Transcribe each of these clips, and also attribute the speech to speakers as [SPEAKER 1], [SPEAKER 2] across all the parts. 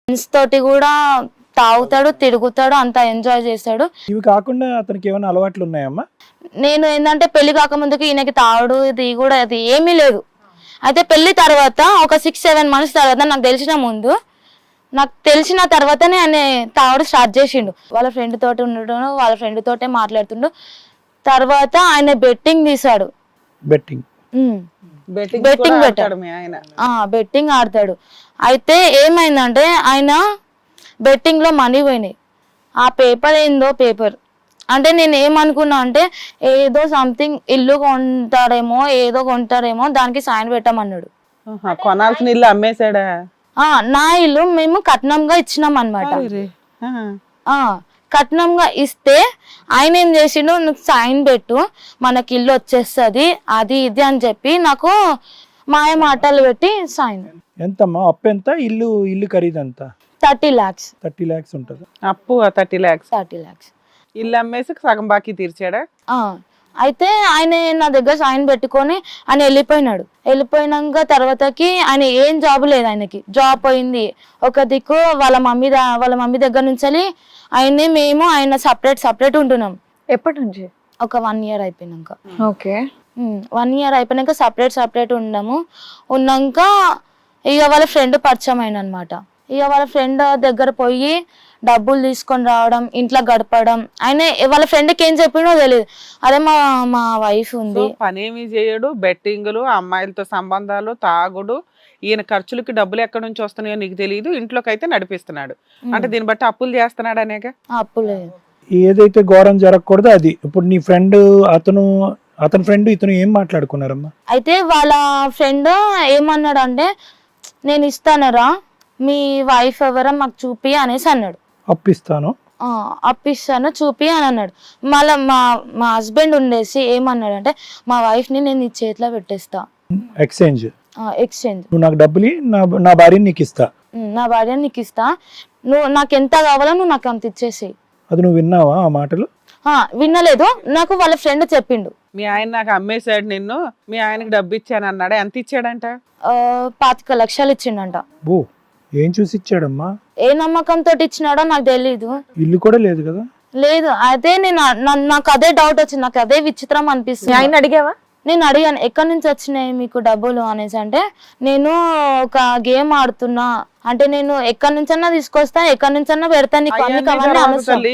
[SPEAKER 1] Friends తోటి కూడా తాగుతాడు, తిరుగుతాడు, అంతా ఎంజాయ్ చేస్తాడు.
[SPEAKER 2] ఇవి కాకుండా అతనికి ఏమైనా అలవాట్లు ఉన్నాయమ్మా?
[SPEAKER 1] నేను ఏంటంటే పెళ్లి కాకముందుకి ఈయనకి తాగుడు ఇది కూడా అది ఏమీ లేదు. అయితే పెళ్లి తర్వాత ఒక 6-7 మంత్స్ తర్వాత నాకు తెలిసిన తర్వాతనే ఆయన తాగడం స్టార్ట్ చేసిండు. వాళ్ళ ఫ్రెండ్ తోటి ఉండడం, వాళ్ళ ఫ్రెండ్ తోటే మాట్లాడుతుండు. తర్వాత ఆయన బెట్టింగ్ తీసాడు.
[SPEAKER 2] బెట్టింగ్
[SPEAKER 1] బెట్టింగ్ ఆడతాడు. అయితే ఏమైందంటే ఆయన బెట్టింగ్ లో మనీ పోయినాయి. ఆ పేపర్ ఏందో పేపర్ అంటే నేను ఏమనుకున్నా అంటే ఏదో సంథింగ్ ఇల్లు కొంటాడేమో దానికి సైన్ పెట్టమన్నాడు.
[SPEAKER 3] కొనాల్సిన ఇల్లు అమ్మేశాడా?
[SPEAKER 1] నా ఇల్లు మేము కట్నంగా ఇచ్చినాం అనమాట. కట్నంగా ఇస్తే ఆయన ఏం చేసిండు, నువ్వు సైన్ పెట్టు మనకి ఇల్లు వచ్చేస్తుంది అది ఇది అని చెప్పి నాకు మాయ మాటలు పెట్టి సైన్.
[SPEAKER 2] ఎంతమ్మా అప్పు? ఎంత ఇల్లు ఖరీదు ఎంత?
[SPEAKER 1] 30 lakhs.
[SPEAKER 2] 30 lakhs ఉంటుంది
[SPEAKER 3] అప్పు. 30 lakhs.
[SPEAKER 1] 30 lakhs
[SPEAKER 3] ఇల్లు అమ్మేసి సగం బాకీ తీర్చాడా?
[SPEAKER 1] అయితే ఆయన నా దగ్గర సైన్ పెట్టుకొని ఆయన వెళ్ళిపోయినాక తర్వాతకి ఆయన ఏం జాబ్ లేదు, ఆయనకి జాబ్ పోయింది. ఒక దిక్కు వాళ్ళ మమ్మీ దగ్గర నుంచి ఆయన సపరేట్ ఉంటున్నాం.
[SPEAKER 4] ఎప్పటి నుంచి?
[SPEAKER 1] ఒక 1 year అయిపోయినాక.
[SPEAKER 4] ఓకే.
[SPEAKER 1] 1 year అయిపోయినాక సపరేట్ ఉన్నాక ఇక వాళ్ళ ఫ్రెండ్ పరిచయం అయిన అనమాట. ఇక వాళ్ళ ఫ్రెండ్ దగ్గర పోయి డబ్బులు తీసుకొని రావడం, ఇంట్లో గడపడం. ఆయన వాళ్ళ ఫ్రెండ్కి ఏం చెప్పిండో తెలియదు. అదే మా వైఫ్ ఉంది,
[SPEAKER 3] పనేమి చేయడు, బెట్టింగులు, అమ్మాయిలతో సంబంధాలు, తాగుడు, ఈయన ఖర్చులకి డబ్బులు ఎక్కడి నుంచి వస్తున్నాయో నీకు తెలియదు, ఇంట్లోకి అయితే నడిపిస్తున్నాడు. అంటే దీన్ని బట్టి అప్పులు చేస్తున్నాడు అనేక.
[SPEAKER 1] అప్పులే
[SPEAKER 2] ఏదైతే ఘోరం జరగకూడదు అది. ఇప్పుడు నీ ఫ్రెండ్ అతని ఫ్రెండ్ ఇతను ఏం మాట్లాడుకున్నారమ్మా?
[SPEAKER 1] అయితే వాళ్ళ ఫ్రెండ్ ఏమన్నాడు అంటే నేను ఇస్తానరా మీ వైఫ్ ఎవరో మాకు చూపి అనేసి అన్నాడు. అప్పిస్తాను చూపి అని అన్నాడు. మళ్ళీ మా హస్బెండ్ ఉండేసి ఏమన్నాడు అంటే మా వైఫ్ ని నేను నీ చేతిలో పెట్టేస్తా,
[SPEAKER 2] ఎక్స్చేంజ్.
[SPEAKER 1] నువ్వు
[SPEAKER 2] నాకు డబ్బులు నా భార్యని నీకు ఇస్తా,
[SPEAKER 1] నువ్వు నాకు ఎంత కావాలో నువ్వు నాకు అంత ఇచ్చేసేయి.
[SPEAKER 2] అది నువ్వు విన్నావా ఆ మాటలు?
[SPEAKER 1] వినలేదు, నాకు వాళ్ళ ఫ్రెండ్ చెప్పిండు.
[SPEAKER 3] మీ ఆయన నాకు అమ్మేశాడు నిన్ను, మీ ఆయనకి డబ్బు ఇచ్చాను అన్నాడా? ఎంత ఇచ్చాడంట?
[SPEAKER 1] 25 లక్షలు ఇచ్చిండంట.
[SPEAKER 2] ఏం చూసి ఇచ్చాడమ్మా?
[SPEAKER 1] ఏ నమ్మకంతో ఇచ్చినాడో నాకు తెలీదు.
[SPEAKER 2] ఇల్లు కూడా లేదు కదా?
[SPEAKER 1] లేదు. అదే నాకు అదే డౌట్ వచ్చింది, నాకు అదే విచిత్రం అనిపిస్తుంది.
[SPEAKER 4] ఆయన అడిగావా?
[SPEAKER 1] నేను అడిగాను ఎక్కడి నుంచి వచ్చినాయి మీకు డబ్బులు అనేసి. అంటే నేను ఒక గేమ్ ఆడుతున్నా, అంటే నేను ఎక్కడి నుంచన్నా తీసుకొస్తా, ఎక్కడి నుంచన్నా పెడతాను.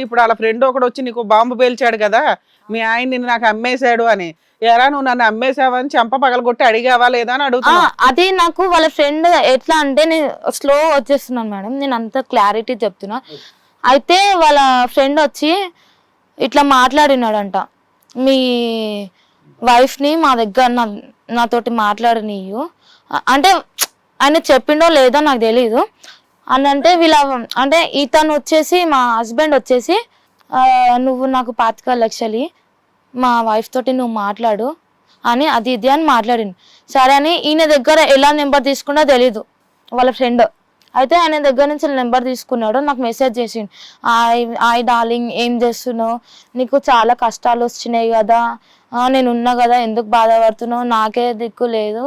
[SPEAKER 3] ఇప్పుడు వాళ్ళ ఫ్రెండ్ ఒకడు వచ్చి నీకు బాంబు పేల్చాడు కదా, మీ ఆయన నిన్ను నాకు అమ్మేశాడు అని. ఎరా నువ్వు నన్ను అమ్మేసావని చెంప పగలగొట్టి అడిగావా లేదా అని అడుగుతున్నా.
[SPEAKER 1] అది నాకు వాళ్ళ ఫ్రెండ్ ఎట్లా అంటే నేను స్లో వచ్చేస్తున్నాను మేడం, నేను అంత క్లారిటీ చెప్తున్నా. అయితే వాళ్ళ ఫ్రెండ్ వచ్చి ఇట్లా మాట్లాడినాడంట, మీ వైఫ్ ని మా దగ్గర నాతోటి మాట్లాడనీయు అంటే ఆయన చెప్పిండో లేదో నాకు తెలీదు అని. అంటే అంటే ఇతను వచ్చేసి మా హస్బెండ్ వచ్చేసి నువ్వు నాకు 25 లక్షలు మా వైఫ్ తోటి నువ్వు మాట్లాడు అని అది ఇది అని మాట్లాడింది. సరే అని ఈయన దగ్గర ఎలా నెంబర్ తీసుకున్నా తెలీదు వాళ్ళ ఫ్రెండ్. అయితే ఆయన దగ్గర నుంచి నెంబర్ తీసుకున్నాడు, నాకు మెసేజ్ చేసిండు, హాయ్ డార్లింగ్ ఏం చేస్తున్నావు, నీకు చాలా కష్టాలు వచ్చినాయి కదా, నేను ఉన్నా కదా, ఎందుకు బాధపడుతున్నావు, నాకే దిక్కు లేదు,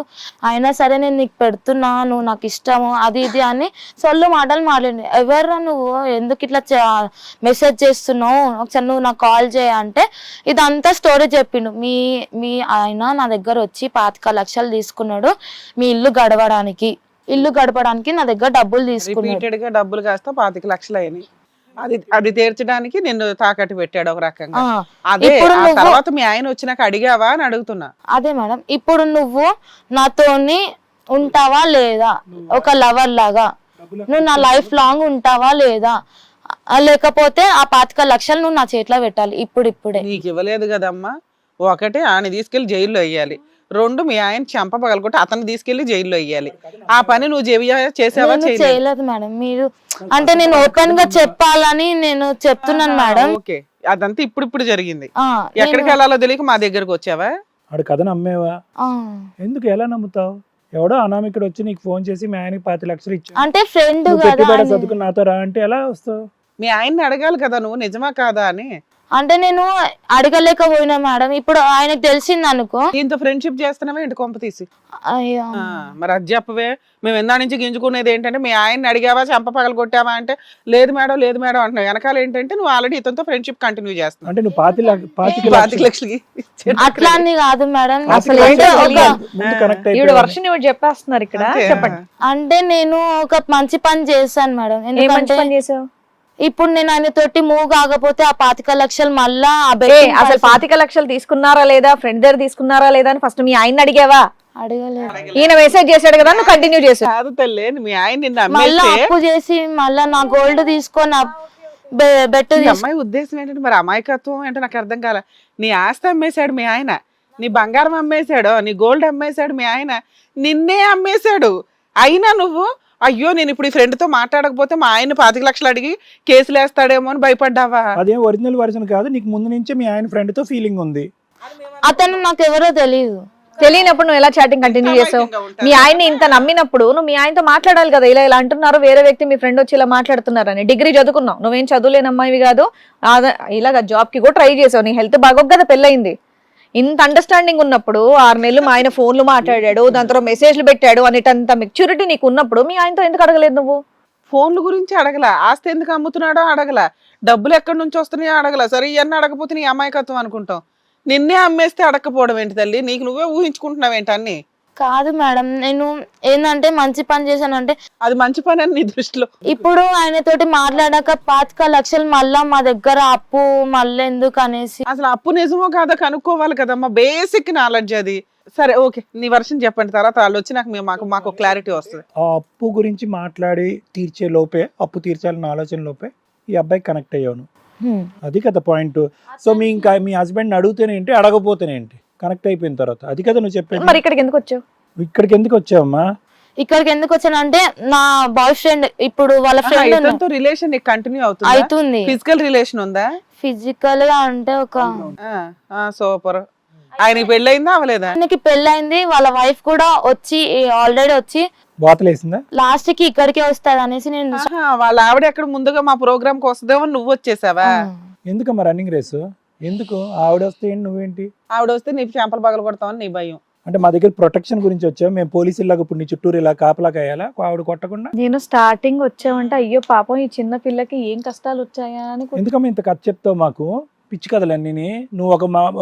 [SPEAKER 1] అయినా సరే నేను నీకు పెడుతున్నా, నువ్వు నాకు ఇష్టము అది ఇది అని సొల్లు మాటలు మాట్లాడి. ఎవర్రా నువ్వు, ఎందుకు ఇట్లా మెసేజ్ చేస్తున్నావు, ఒకసారి నువ్వు నాకు కాల్ చేయ అంటే ఇదంతా స్టోరీ చెప్పిండు. మీ ఆయన నా దగ్గర వచ్చి 25 లక్షలు తీసుకున్నాడు మీ ఇల్లు గడపడానికి నా దగ్గర డబ్బులు తీసుకున్నాడు.
[SPEAKER 3] డబ్బులు కాస్త 25 లక్షలు అయినాయి. అది తీర్చడానికి నిన్ను తాకట్టు పెట్టాడు ఒక రకంగా. అదే తర్వాత మీ ఆయన వచ్చినాక అడిగావా అని అడుగుతున్నా.
[SPEAKER 1] అదే మేడం, ఇప్పుడు నువ్వు నాతోని ఉంటావా లేదా, ఒక లవర్ లాగా నువ్వు నా లైఫ్ లాంగ్ ఉంటావా లేదా, లేకపోతే ఆ 25 లక్షలు నువ్వు నా చేతిలో పెట్టాలి ఇప్పుడే.
[SPEAKER 3] నీకు ఇవ్వలేదు కదమ్మా. ఒకటి ఆయన తీసుకెళ్లి జైల్లో వేయాలి, 2 మీ ఆయన చెంప పగలగొట్టి అతన్ని తీసుకెళ్లి జైల్లో వేయాలి. ఆ పని నువ్వు చేసావా?
[SPEAKER 1] చేయలేదు మేడం. మీరు అంటే నేను ఓపెన్ గా చెప్పాలని నేను చెప్తున్నాను మేడం.
[SPEAKER 3] ఓకే, అదంతా ఇప్పుడు జరిగింది. ఎక్కడికి వెళ్ళాలో తెలియక మా దగ్గరకు వచ్చావా?
[SPEAKER 2] ఆడు కథ నమ్మేవా? ఎందుకు ఎలా నమ్ముతావు? ఎవడో అనామికుడు వచ్చి నీకు ఫోన్ చేసి మీ ఆయనకి 25 లక్షలు ఇచ్చి
[SPEAKER 1] అంటే ఫ్రెండ్
[SPEAKER 2] చదువుకు నాతో రా అంటే ఎలా వస్తావు?
[SPEAKER 3] మీ ఆయన్ని అడగాలి కదా నువ్వు నిజమా కాదా అని.
[SPEAKER 1] అంటే నేను అడగలేకపోయినా మేడం, ఇప్పుడు ఆయనకు తెలిసింది అనుకో.
[SPEAKER 3] దీంతో ఫ్రెండ్షిప్ చేస్తున్నావా ఏంటి కొంప తీసి?
[SPEAKER 1] అయ్యో
[SPEAKER 3] మరి అది చెప్పవే. మేము ఎందా నుంచి గింజుకునేది ఏంటంటే మీ ఆయన్ని అడిగావా, చెంప పగలు కొట్టావా అంటే లేదు మేడం అంటున్నావు. వెనకాల ఏంటంటే నువ్వు ఆల్రెడీ ఇతనితో ఫ్రెండ్షిప్ కంటిన్యూ చేస్తున్నావు.
[SPEAKER 2] అంటే నువ్వు 25
[SPEAKER 3] 25 లక్షలకి
[SPEAKER 1] అట్లా అని కాదు మేడం.
[SPEAKER 4] అసలు ఏంటో తెలియదు.
[SPEAKER 2] ముందు కనెక్ట్
[SPEAKER 4] ఈవిడ
[SPEAKER 2] అయిపోయావు.
[SPEAKER 4] వర్షం ఇవి చెప్పేస్తున్నారు ఇక్కడ. చెప్పండి,
[SPEAKER 1] అంటే నేను ఒక మంచి పని చేశాను మేడం.
[SPEAKER 4] ఏ మంచి
[SPEAKER 1] ఎందుకంటే
[SPEAKER 4] పని చేసావు?
[SPEAKER 1] ఇప్పుడు నేను ఆయన తోటి మూవ్ కాకపోతే ఆ 25 లక్షలు మళ్ళా ఆ
[SPEAKER 4] ఏ,
[SPEAKER 1] betting
[SPEAKER 4] అసలు
[SPEAKER 1] పైసలు
[SPEAKER 4] 25 లక్షలు తీసుకున్నారా లేదా, ఫ్రెండ్ దగ్గర తీసుకున్నారా లేదా అని ఫస్ట్ మీ ఆయన అడిగావా?
[SPEAKER 1] అడగలేదు.
[SPEAKER 4] ఈయన మెసేజ్ చేశాడు కదా, నువ్వు కంటిన్యూ చేసావు.
[SPEAKER 3] కాదు తల్లి, మీ ఆయన నిన్ను
[SPEAKER 1] మళ్ళా
[SPEAKER 3] అమ్మేస్తే
[SPEAKER 1] అప్పు చేసి మళ్ళా నా గోల్డ్ తీసుకొని బెట్
[SPEAKER 3] ఈ అమ్మాయి ఉద్దేశం ఏంటంటే మరి అమాయకత్వం ఏంటో నాకు అర్థం కాల. నీ ఆస్తి అమ్మేశాడు మీ ఆయన, నీ బంగారం అమ్మేశాడు, నీ గోల్డ్ అమ్మేశాడు మీ ఆయన, నిన్నే అమ్మేశాడు. అయినా నువ్వు అయ్యో నేను ఇప్పుడు ఈ ఫ్రెండ్ తో మాట్లాడకపోతే మా ఆయన 25 లక్షలు అడిగి కేసులు వేస్తాడేమో అని భయపడ్డావా?
[SPEAKER 2] అదేం ఒరిజినల్ వర్జన్ కాదు, నీకు ముందు నుంచే మీ ఆయన ఫ్రెండ్ తో ఫీలింగ్ ఉంది.
[SPEAKER 1] అతను నాకు ఎవరో తెలియదు.
[SPEAKER 4] తెలియనప్పుడు నువ్వు ఎలా చాటింగ్ కంటిన్యూ చేసావు? మీ ఆయన్ని ఇంత నమ్మినప్పుడు నువ్వు మీ ఆయనతో మాట్లాడాలి కదా. ఇలా అంటున్నారు, వేరే వ్యక్తి మీ ఫ్రెండ్ వచ్చి ఇలా మాట్లాడుతున్నారని. డిగ్రీ చదువుకున్నావు, నువ్వేం చదువులేని అమ్మాయివి కాదు. ఇలాగ జాబ్ కి కూడా ట్రై చేసావు, నీ హెల్త్ బాగోక కదా పెళ్ళయింది. ఇంత అండర్స్టాండింగ్ ఉన్నప్పుడు 6 నెలలు మా ఆయన ఫోన్లు మాట్లాడాడు, దాని తర్వాత మెసేజ్లు పెట్టాడు అనేటంత మెచ్యూరిటీ నీకు ఉన్నప్పుడు మీ ఆయనతో ఎందుకు అడగలేదు నువ్వు?
[SPEAKER 3] ఫోన్ల గురించి అడగల, ఆస్తి ఎందుకు అమ్ముతున్నాడో అడగల, డబ్బులు ఎక్కడి నుంచి వస్తున్నాయో అడగల. సరే ఇవన్నీ అడగపోతే నీ అమాయకత్వం అనుకుంటాం. నిన్నే అమ్మేస్తే అడగకపోవడం ఏంటి తల్లి? నీకు నువ్వే ఊహించుకుంటున్నావు ఏంటి అన్ని?
[SPEAKER 1] కాదు మేడం, నేను ఏంటంటే మంచి పని చేశానంటే
[SPEAKER 3] అది మంచి పని అని నీ దృష్టిలో.
[SPEAKER 1] ఇప్పుడు ఆయన తోటి మాట్లాడాక 25 లక్షలు మళ్ళా మా దగ్గర అప్పు మళ్ళీ ఎందుకు అనేసి.
[SPEAKER 3] అసలు అప్పు నిజమో కాదో కనుక్కోవాలి కదమ్మా, బేసిక్ నాలెడ్జ్ అది. సరే ఓకే, నీ వర్షన్ చెప్పండి, తర్వాత వాళ్ళు వచ్చి మాకు క్లారిటీ వస్తుంది.
[SPEAKER 2] ఆ అప్పు గురించి మాట్లాడి తీర్చే లోపే, అప్పు తీర్చాలన్న ఆలోచన లోపే ఈ అబ్బాయి కనెక్ట్ అయ్యాను. అది కదా పాయింట్. సో మీ హస్బెండ్ అడుగుతేనేంటి, అడగపోతేనేంటి, కనెక్ట్ అయిపోయిన తర్వాత అది కదా నువ్వు చెప్పేది.
[SPEAKER 4] మరి ఇక్కడికి ఎందుకు వచ్చావు?
[SPEAKER 2] ఇక్కడికి ఎందుకు వచ్చావమ్మా?
[SPEAKER 1] ఇక్కడికి ఎందుకు వచ్చానంటే నా బాయ్ ఫ్రెండ్ ఇప్పుడు వాళ్ళ ఫ్రెండ్
[SPEAKER 3] ఇతనితో రిలేషన్ నీకు కంటిన్యూ అవుతుంది?
[SPEAKER 1] అవుతుంది.
[SPEAKER 3] ఫిజికల్ రిలేషన్ ఉందా?
[SPEAKER 1] ఫిజికల్ గా అంటే ఒక
[SPEAKER 3] సూపర్. ఆయనకి పెళ్ళయిందా అవలేదా?
[SPEAKER 1] ఆయనకి పెళ్ళైంది, వాళ్ళ వైఫ్ కూడా వచ్చి ఆల్రెడీ వచ్చి
[SPEAKER 2] బాతలేసిందా?
[SPEAKER 1] లాస్ట్ కి ఇక్కడికే వస్తుంది అనేసి నేను
[SPEAKER 3] వాళ్ళ ఆవిడ ఎక్కడ ముందుగా మా ప్రోగ్రామ్ కి వస్తుందేమో నువ్వు వచ్చేసావా?
[SPEAKER 2] ఎందుకమ్మా రన్నింగ్ రేసు? ఎందుకు ఆవిడ వస్తే ఏంటి, నువ్వేంటి?
[SPEAKER 3] ఆవిడ వస్తే నీ చెంపలు పగలు కొడతామని నీ భయం.
[SPEAKER 2] అంటే మా దగ్గర ప్రొటెక్షన్ గురించి వచ్చావు, మేము పోలీసులాగా ఇప్పుడు నీ చుట్టూరు ఇలా కాపలా కాయాలా ఆవిడ కొట్టకుండా?
[SPEAKER 4] నేను స్టార్టింగ్ వచ్చావంటే అయ్యో పాపం ఈ చిన్న పిల్లకి ఏం కష్టాలు వచ్చాయా అని.
[SPEAKER 2] ఎందుకమ్మా ఇంత కథ చెప్తావు మాకు? పిచ్చి కథలన్నీ. నువ్వు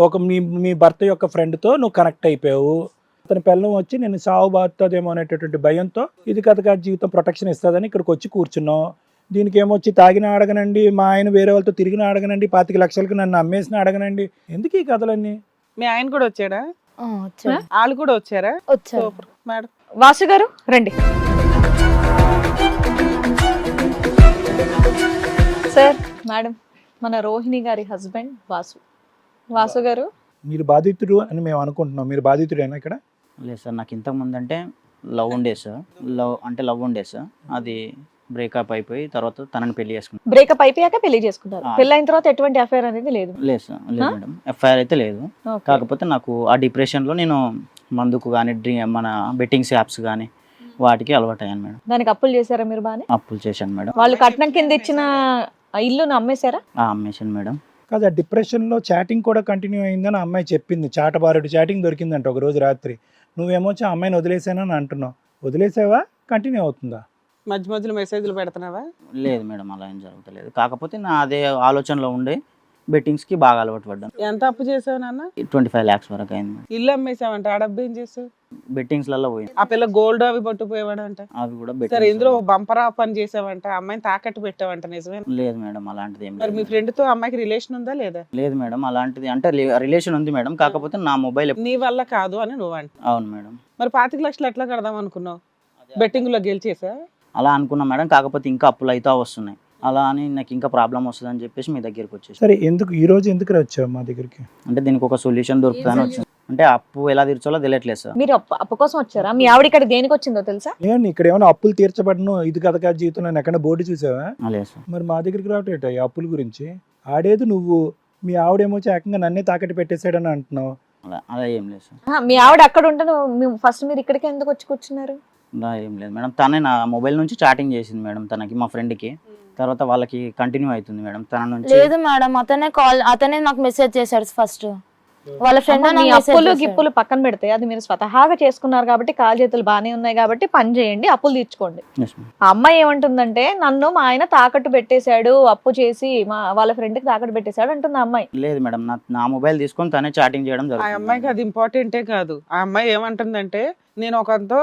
[SPEAKER 2] ఒక మీ భర్త యొక్క ఫ్రెండ్తో నువ్వు కనెక్ట్ అయిపోయావు. అతని పిల్లం వచ్చి నేను సాగు బాగుతుందేమో అనేటటువంటి భయంతో ఇది కథ జీవితం ప్రొటెక్షన్ ఇస్తుందని ఇక్కడికి వచ్చి కూర్చున్నావు. దీనికి ఏమొచ్చి తాగిన అడగనండి, మా ఆయన వేరే వాళ్ళతో తిరిగిన అడగనండి, 25 లక్షలకు నన్ను అమ్మేసిన అడగనండి, ఎందుకు ఈ కథలన్నీ?
[SPEAKER 3] మీ ఆయన కూడా వచ్చాడా?
[SPEAKER 1] వచ్చాడు.
[SPEAKER 3] వాళ్ళు కూడా వచ్చారా?
[SPEAKER 1] వచ్చాడు.
[SPEAKER 3] Super madam.
[SPEAKER 4] వాసు గారు రండి. సార్, మేడం, మన రోహిణి గారి హస్బెండ్ వాసు గారు.
[SPEAKER 2] మీరు బాధితుడు అని మేము అనుకుంటున్నాం, మీరు బాధితుడేనా ఇక్కడ?
[SPEAKER 5] లేదు సార్, నాకు ఇంతకు ముందు అంటే లవ్ ఉండే సార్. లవ్ ఉండే సార్, అది బ్రేకప్ అయిపోయి తర్వాత తనని పెళ్లి చేసుకున్నాను.
[SPEAKER 4] బ్రేకప్ అయిపోయాక పెళ్లి చేసుకున్నారు. పెళ్లి అయిన తర్వాత ఎటువంటి అఫైర్ అనేది లేదు?
[SPEAKER 5] లేదు సార్, లేదు మేడం, ఎఫ్ఐఆర్ అయితే లేదు. కాకపోతే నాకు ఆ డిప్రెషన్లో నేను మందుకు కానీ మన బెట్టింగ్స్ యాప్స్ కానీ వాటికి అలవాటు అయ్యాను మేడం.
[SPEAKER 4] దానికి అప్పులు చేశారా మీరు? బాగానే
[SPEAKER 5] అప్పులు చేశాను మేడం.
[SPEAKER 4] వాళ్ళు కట్నం కింద ఇచ్చిన ఇల్లును అమ్మేశారా?
[SPEAKER 5] అమ్మేశాను మేడం.
[SPEAKER 2] కాదు, ఆ డిప్రెషన్లో చాటింగ్ కూడా కంటిన్యూ అయిందని అమ్మాయి చెప్పింది. చాటబారుడు చాటింగ్ దొరికిందంట ఒక రోజు రాత్రి. నువ్వేమో ఆ అమ్మాయిని వదిలేసానని అంటున్నావు. వదిలేసావా, కంటిన్యూ అవుతుందా?
[SPEAKER 3] మధ్య మధ్యలో మెసేజ్లు పెడుతున్నావా?
[SPEAKER 5] లేదు మేడం, అలా ఏం జరుగుతలేదు. కాకపోతే నా అదే ఆలోచనలో ఉండే బెట్టింగ్స్కి బాగా అలవాటు పడ్డాను.
[SPEAKER 3] ఎంత అప్పు చేసావు నాన్న?
[SPEAKER 5] 25 lakhs వరకు అయింది మేడం.
[SPEAKER 3] ఇల్లు అమ్మేసావంట, ఆ డబ్బు ఏం చేసావు?
[SPEAKER 5] బెట్టింగ్స్లలో పోయింది.
[SPEAKER 3] ఆ పిల్ల గోల్డ్ అవి పట్టుకుపోయేవాడంట.
[SPEAKER 5] అవి కూడా
[SPEAKER 3] సరే,
[SPEAKER 5] బెట్టింగ్స్.
[SPEAKER 3] ఇందులో బంపరా పని చేసావంట, అమ్మాయిని తాకట్టు పెట్టావంట, నిజమే?
[SPEAKER 5] లేదు మేడం, అలాంటిది ఏం
[SPEAKER 3] మరి
[SPEAKER 5] లేదు.
[SPEAKER 3] మీ ఫ్రెండ్ తో అమ్మాయికి రిలేషన్ ఉందా లేదా?
[SPEAKER 5] లేదు మేడం, అలాంటిది అంటే రిలేషన్ ఉంది మేడం, కాకపోతే నా మొబైల్.
[SPEAKER 3] నీ వల్ల కాదు అని నువ్వు అంట.
[SPEAKER 5] అవును మేడం.
[SPEAKER 3] మరి 25 లక్షలు ఎట్లా కడదాం అనుకున్నావు? బెట్టింగ్ లో గెలిచేసా?
[SPEAKER 5] అలా అనుకున్నా మేడం, కాకపోతే ఇంకా అప్పులు అయితే వస్తున్నాయి. అలా అని నాకు ఇంకా ప్రాబ్లం వస్తుంది అని చెప్పేసి మీ దగ్గరికి వచ్చేసి.
[SPEAKER 2] సరే, ఎందుకు ఈ రోజు ఎందుకు వచ్చావు మా దగ్గరికి?
[SPEAKER 5] అంటే దీనికి ఒక సొల్యూషన్ దొరుకుతుందని వచ్చింది. అంటే అప్పు ఎలా తీర్చాలో తెలియట్లేదు సార్.
[SPEAKER 4] మీరు అప్పు కోసం వచ్చారా? మీ ఆవిడ ఇక్కడ దేనికి వచ్చిందో తెలుసా?
[SPEAKER 2] ఏంటి ఇక్కడ ఏమైనా అప్పులు తీర్చబడను ఇది కథ జీవితంలో ఎక్కడ బోర్డు చూసావా?
[SPEAKER 5] లేదు సార్.
[SPEAKER 2] మరి మా దగ్గరికి రావటం ఈ అప్పుల గురించి ఆడేది నువ్వు. మీ ఆవిడేమో ఏకంగా నన్నే తాకట్టు పెట్టేశాడని అంటున్నావు.
[SPEAKER 5] అలా ఏం లేదు సార్.
[SPEAKER 4] మీ ఆవిడ అక్కడ ఉంటే ఫస్ట్ మీరు ఇక్కడికి ఎందుకు వచ్చి కూర్చున్నారు?
[SPEAKER 5] అలా ఏం లేదు మేడం, తనే నా మొబైల్ నుంచి చాటింగ్ చేసింది మేడం తనకి, మా ఫ్రెండ్కి. తర్వాత వాళ్ళకి కంటిన్యూ అవుతుంది మేడం తన నుంచి.
[SPEAKER 1] లేదు మేడం, అతనే నాకు మెసేజ్ చేశాడు ఫస్ట్. వాళ్ళ ఫ్రెండ్
[SPEAKER 4] మీ అప్పులు గిప్పులు పక్కన పెడితే అది మీరు స్వతహాగా చేసుకున్నారు కాబట్టి కాలు చేతులు బాగానే ఉన్నాయి కాబట్టి పని చేయండి, అప్పులు తీర్చుకోండి.
[SPEAKER 5] Yes, ma'am.
[SPEAKER 4] ఆ అమ్మాయి ఏమంటుందంటే నన్ను మా ఆయన తాకట్టు పెట్టేశాడు, అప్పు చేసి వాళ్ళ ఫ్రెండ్ కి తాకట్టు పెట్టేశాడు అంటుంది ఆ అమ్మాయి.
[SPEAKER 5] లేదు మేడం, నా మొబైల్ తీసుకొని తనే చాటింగ్ చేయడం
[SPEAKER 3] ఆ
[SPEAKER 5] జరుగుతుంది.
[SPEAKER 3] అమ్మాయికి అది ఇంపార్టెంటే కాదు. ఆ అమ్మాయి ఏమంటుందంటే నేను ఒకరితో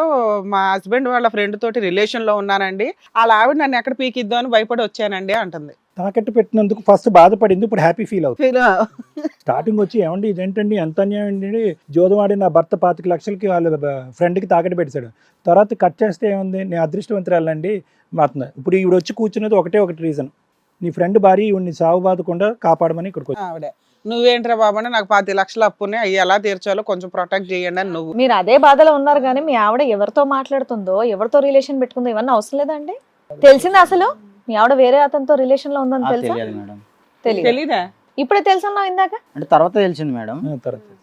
[SPEAKER 3] మా హస్బెండ్ వాళ్ళ ఫ్రెండ్ తోటి రిలేషన్ లో ఉన్నానండి, వాళ్ళ ఆవిడ నన్ను ఎక్కడ పీకిద్దాం అని భయపడి వచ్చానండి అంటుంది.
[SPEAKER 2] తాకట్టు పెట్టినందుకు ఫస్ట్ బాధపడింది, ఇప్పుడు హ్యాపీ ఫీల్ అవుతుంది.
[SPEAKER 3] ఫీల్
[SPEAKER 2] స్టార్టింగ్ వచ్చి ఏమండి ఇదేంటండి ఎంత అన్యాయం అండి, జోదవాడి నా భర్త 25 లక్షలకి వాళ్ళ ఫ్రెండ్కి తాకట్టు పెట్టాడు. తర్వాత కట్ చేస్తే ఏముంది, నేను అదృష్టవంతురాలండి మాత్రం. ఇప్పుడు ఈవిడ వచ్చి కూర్చున్నది ఒకటి రీజన్, నీ ఫ్రెండ్ భార్య ఈవిడ్ని సాగు బాధకుండా కాపాడమని ఇక్కడికి వచ్చి.
[SPEAKER 3] ఆవిడ నువ్వేంట్రా బాబు అంటే నాకు 10 లక్షలు అప్పునే అవి ఎలా తీర్చాలో కొంచెం ప్రొటెక్ట్ చేయండి అని నువ్వు.
[SPEAKER 4] మీరు అదే బాధలో ఉన్నారు కానీ మీ ఆవిడ ఎవరితో మాట్లాడుతుందో ఎవరితో రిలేషన్ పెట్టుకుందో ఇవన్నీ అవసరం లేదండి. తెలిసిందా అసలు మీ ఆవిడ వేరే అతనితో రిలేషన్ లో ఉందని తెలుసా?
[SPEAKER 5] తెలియదు మేడం.
[SPEAKER 4] తెలియదు.
[SPEAKER 3] తెలీదా?
[SPEAKER 4] ఇప్పుడే తెలుసన్నావు ఇందాక.
[SPEAKER 5] అంటే తర్వాత తెలిసింది మేడం,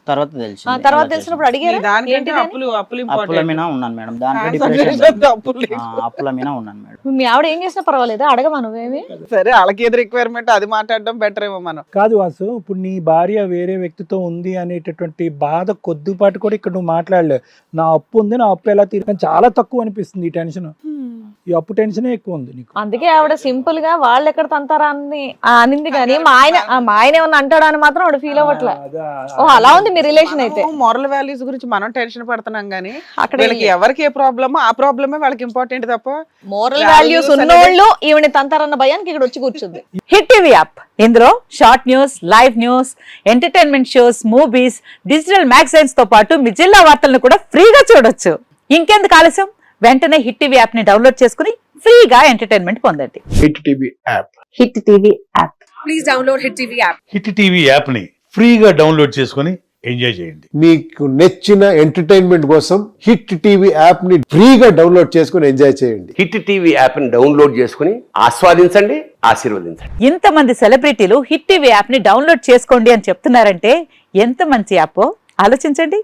[SPEAKER 5] తర్వాత తెలిసింది.
[SPEAKER 4] తర్వాత తెలిసినప్పుడు అడిగారా
[SPEAKER 3] దానికంటే
[SPEAKER 4] ఏంటిది అని?
[SPEAKER 3] అప్పులు
[SPEAKER 5] అప్పుల
[SPEAKER 3] ఇంపార్టెంట్.
[SPEAKER 5] మీద ఉన్నాను మేడం, దాంట్లో అప్పుల మీద ఉన్నాను మేడం.
[SPEAKER 4] మీ ఆవిడ ఏం చేసినా పర్వాలేదా, అడగమా నువ్వేమి?
[SPEAKER 3] సరే వాళ్ళకి ఏది రిక్వైర్మెంట్ అది మాట్లాడడం బెటర్ ఏమో మనం.
[SPEAKER 2] కాదు వాసు, ఇప్పుడు నీ భార్య వేరే వ్యక్తితో ఉంది అనేటటువంటి బాధ కొద్దిపాటు కూడా ఇక్కడ నువ్వు మాట్లాడలేవు. నా అప్పు ఉంది, నా అప్పు ఎలా తీరు చాలా తక్కువ అనిపిస్తుంది ఈ టెన్షన్. ఈ అప్పు టెన్షనే ఎక్కువ ఉంది నీకు.
[SPEAKER 4] అందుకే ఆవిడ సింపుల్ గా వాళ్ళు ఎక్కడ తంతారా అని అనింది కానీ మా ఆయన ఏమన్నా అంటాడా అని మాత్రం ఆవిడ ఫీల్ అవ్వట్లే. ఓ అలా ఉంది మీ రిలేషన్ అయితే.
[SPEAKER 3] మోరల్ వాల్యూస్ గురించి మనం టెన్షన్ పడుతున్నాం గానీ
[SPEAKER 4] అక్కడ
[SPEAKER 3] వీళ్ళకి ఎవరికి ఏ ప్రాబ్లమో ఆ ప్రాబ్లమే వాళ్ళకి ఇంపార్టెంట్ తప్ప
[SPEAKER 4] మోరల్ వాల్యూస్ ఉన్నోళ్ళు ఈవిని తంతారన్న భయానికి ఇక్కడ వచ్చి కూర్చుంది.
[SPEAKER 6] హిట్ టీవీ యాప్, ఇందులో short news, live news, entertainment shows, movies, digital magazines తో పాటు మీ జిల్లా వార్తలను కూడా ఫ్రీగా చూడొచ్చు. ఇంకెందుకు ఆలస్యం, వెంటనే హిట్ టీవీ యాప్ ని డౌన్లోడ్ చేసుకుని ఫ్రీగా ఎంటర్టైన్మెంట్ పొందండి.
[SPEAKER 7] Hit TV app.
[SPEAKER 6] Hit TV app.
[SPEAKER 4] Please download hit TV app.
[SPEAKER 8] Hit TV యాప్ని ఫ్రీగా డౌన్లోడ్ చేసుకొని ఎంజాయ్ చేయండి.
[SPEAKER 7] మీకు నచ్చిన ఎంటర్టైన్మెంట్ కోసం హిట్ టీవీ యాప్ ని ఫ్రీగా డౌన్లోడ్ చేసుకుని ఎంజాయ్ చేయండి.
[SPEAKER 9] హిట్ టీవీ యాప్ని డౌన్లోడ్ చేసుకుని ఆస్వాదించండి, ఆశీర్వదించండి.
[SPEAKER 6] ఇంతమంది సెలబ్రిటీలు హిట్ టీవీ యాప్ ని డౌన్లోడ్ చేసుకోండి అని చెప్తున్నారంటే ఎంత మంచి యాప్ ఆలోచించండి.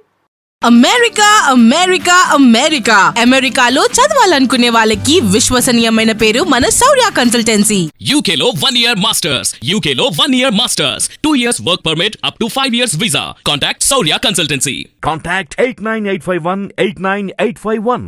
[SPEAKER 10] అమెరికా అమెరికా అమెరికా అమెరికాలో చదవాలనుకునే వాళ్ళకి విశ్వసనీయమైన పేరు మన శౌర్య కన్సల్టెన్సీ.
[SPEAKER 11] UK లో 1 year masters, UK లో 1 year masters, 2 years work permit up to 5 years visa. Contact Saurya Consultancy.
[SPEAKER 12] Contact 89851 89851.